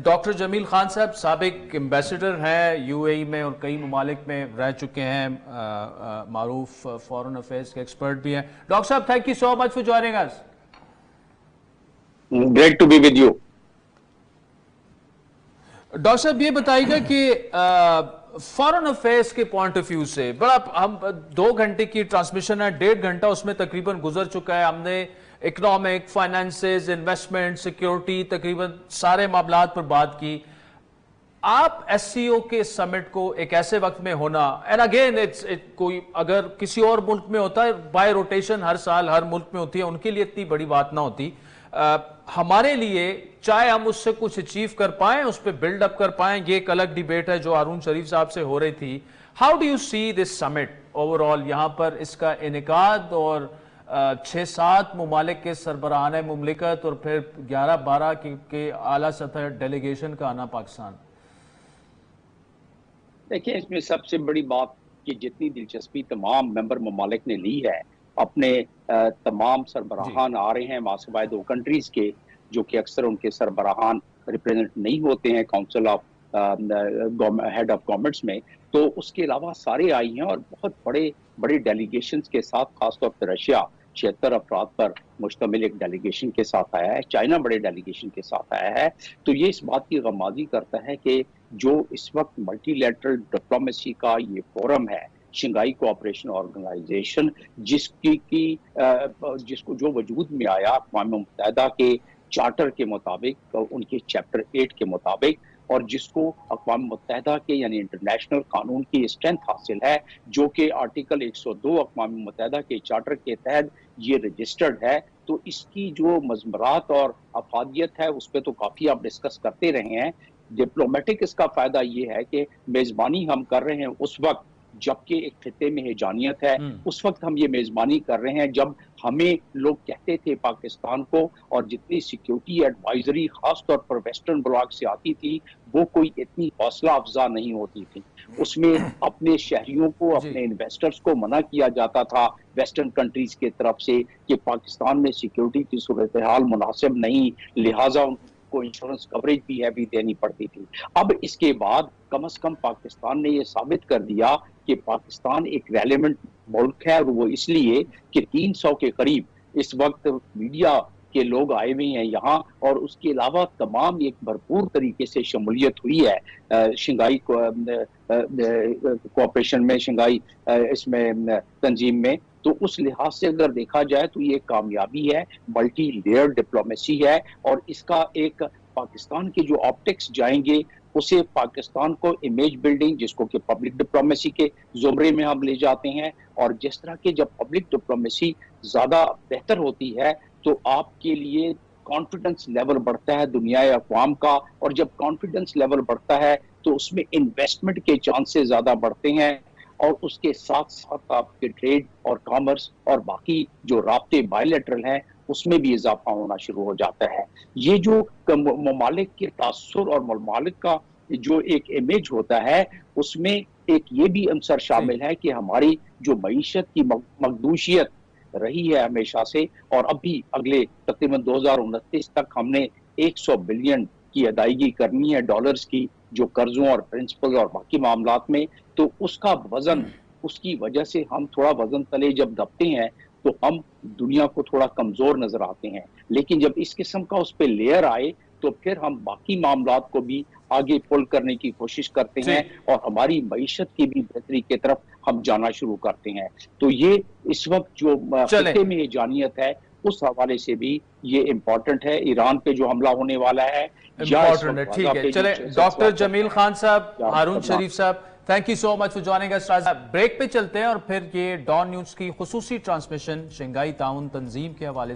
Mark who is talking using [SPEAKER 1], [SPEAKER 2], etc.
[SPEAKER 1] Doctor Jameel Khan साहब साबिक ambassador हैं यूएई में और कई ममालिक में रह चुके हैं, मारूफ फॉरेन अफेयर्स के एक्सपर्ट भी हैं। डॉक्टर साहब, thank you so much for joining us.
[SPEAKER 2] Great to be with you.
[SPEAKER 1] Doctor साहब, ये बताइएगा कि फॉरेन अफेयर्स के पॉइंट ऑफ व्यू से बड़ा, हम 2 घंटे की ट्रांसमिशन है, 1.5 घंटा उसमें तकरीबन गुजर चुका है। हमने इकोनॉमिक, फाइनेंसेस, इन्वेस्टमेंट, सिक्योरिटी, तकरीबन सारे मामलात पर बात की। आप एससीओ के समिट को एक ऐसे वक्त में होना, एंड अगेन कोई अगर किसी और मुल्क में होता है, बाय रोटेशन हर साल हर मुल्क में होती है, उनके लिए इतनी बड़ी बात ना होती। हमारे लिए चाहे हम उससे कुछ अचीव कर पाएं, उस पर बिल्ड अप कर पाएं, ये एक अलग डिबेट है जो हारून शरीफ साहब से हो रही थी। How do you see this summit overall, यहाँ पर इसका इनेकाद और 6-7 मुमालिक के सरबराहान मुमलिकत और फिर 11-12 के आला सतह डेलीगेशन का आना पाकिस्तान?
[SPEAKER 2] देखिए, इसमें सबसे बड़ी बात कि जितनी दिलचस्पी तमाम मेंबर ममालिक ने ली है, अपने तमाम सरबराहान आ रहे हैं मासिवाए 2 कंट्रीज के, जो कि अक्सर उनके सरबराहान रिप्रेजेंट नहीं होते हैं council of head of governments में, तो उसके अलावा सारे आई हैं और बहुत बड़े बड़े डेलीगेशंस के साथ, खासतौर पर रशिया 76 अफराद पर मुश्तमिल एक डेलीगेशन के साथ आया है, चाइना बड़े डेलीगेशन के साथ आया है। तो ये इस बात की गमाज़ी करता है कि जो इस वक्त मल्टीलैटरल डिप्लोमेसी का ये फोरम है, शंघाई कोऑपरेशन ऑर्गेनाइजेशन, जिसको जो वजूद में आया अक़वाम मुत्तहिदा के चार्टर के मुताबिक, उनके चैप्टर 8 के मुताबिक, और जिसको अक़वाम मुत्तहिदा के यानी इंटरनेशनल कानून की स्ट्रेंथ हासिल है, जो कि आर्टिकल 102 अक़वाम मुत्तहिदा के चार्टर के तहत ये रजिस्टर्ड है। तो इसकी जो मज़मरात और अफादियत है, उस पर तो काफ़ी आप डिस्कस करते रहे हैं। डिप्लोमेटिक इसका फ़ायदा ये है कि मेज़बानी हम कर रहे हैं उस वक्त जबकि एक खिते में हिजानियत है, उस वक्त हम ये मेज़बानी कर रहे हैं जब हमें लोग कहते थे पाकिस्तान को, और जितनी सिक्योरिटी एडवाइजरी खास तौर पर वेस्टर्न ब्लॉक से आती थी, वो कोई इतनी हौसला अफजा नहीं होती थी। उसमें अपने शहरियों को, अपने इन्वेस्टर्स को मना किया जाता था वेस्टर्न कंट्रीज के तरफ से कि पाकिस्तान में सिक्योरिटी की सूरत हाल मुनासिब नहीं, लिहाजा को इंश्योरेंस कवरेज भी है भी देनी पड़ती थी। अब इसके बाद कम से कम पाकिस्तान ने यह साबित कर दिया कि पाकिस्तान एक रेलेवेंट मुल्क है, और वो इसलिए कि 300 के करीब इस वक्त मीडिया के लोग आए हुए हैं यहाँ, और उसके अलावा तमाम एक भरपूर तरीके से शमूलियत हुई है शंघाई कोऑपरेशन में, शंघाई इसमें तंजीम में। तो उस लिहाज से अगर देखा जाए तो ये कामयाबी है, मल्टी लेयर डिप्लोमेसी है, और इसका एक पाकिस्तान के जो ऑप्टिक्स जाएंगे उसे पाकिस्तान को इमेज बिल्डिंग, जिसको कि पब्लिक डिप्लोमेसी के ज़ुमरे में हम ले जाते हैं, और जिस तरह के जब पब्लिक डिप्लोमेसी ज़्यादा बेहतर होती है तो आपके लिए कॉन्फिडेंस लेवल बढ़ता है दुनिया अक़वाम का, और जब कॉन्फिडेंस लेवल बढ़ता है तो उसमें इन्वेस्टमेंट के चांसेस ज़्यादा बढ़ते हैं, और उसके साथ साथ आपके ट्रेड और कॉमर्स और बाकी जो राब्ते बायलैटरल हैं उसमें भी इजाफा होना शुरू हो जाता है। ये जो ममालिक के तासुर और ममालिक का जो एक इमेज होता है, उसमें एक ये भी अंसर शामिल है कि हमारी जो मईशत की मकदूशियत रही है हमेशा से, और अभी अगले तकरीबन 2029 तक हमने 100 बिलियन की अदायगी करनी है डॉलर्स की, जो कर्जों और प्रिंसिपल और बाकी मामलात में, तो उसका वजन, उसकी वजह से हम थोड़ा वजन तले जब दबते हैं तो हम दुनिया को थोड़ा कमजोर नजर आते हैं। लेकिन जब इस किस्म का उस पर लेयर आए तो फिर हम बाकी मामलात को भी आगे पुल करने की कोशिश करते हैं, और हमारी मईशत की भी बेहतरी की तरफ हम जाना शुरू करते हैं। तो ये इस वक्त जो खिते में ये जानियत है, उस हवाले से भी ये इम्पोर्टेंट है। ईरान पे जो हमला होने वाला है
[SPEAKER 1] इम्पोर्टेंट है, ठीक है। चले डॉक्टर जमील खान साहब, हारून शरीफ साहब, thank you so much for joining us. Break पे चलते हैं और फिर ये डॉन न्यूज की खुसूसी ट्रांसमिशन शंघाई ताउन तंजीम के हवाले से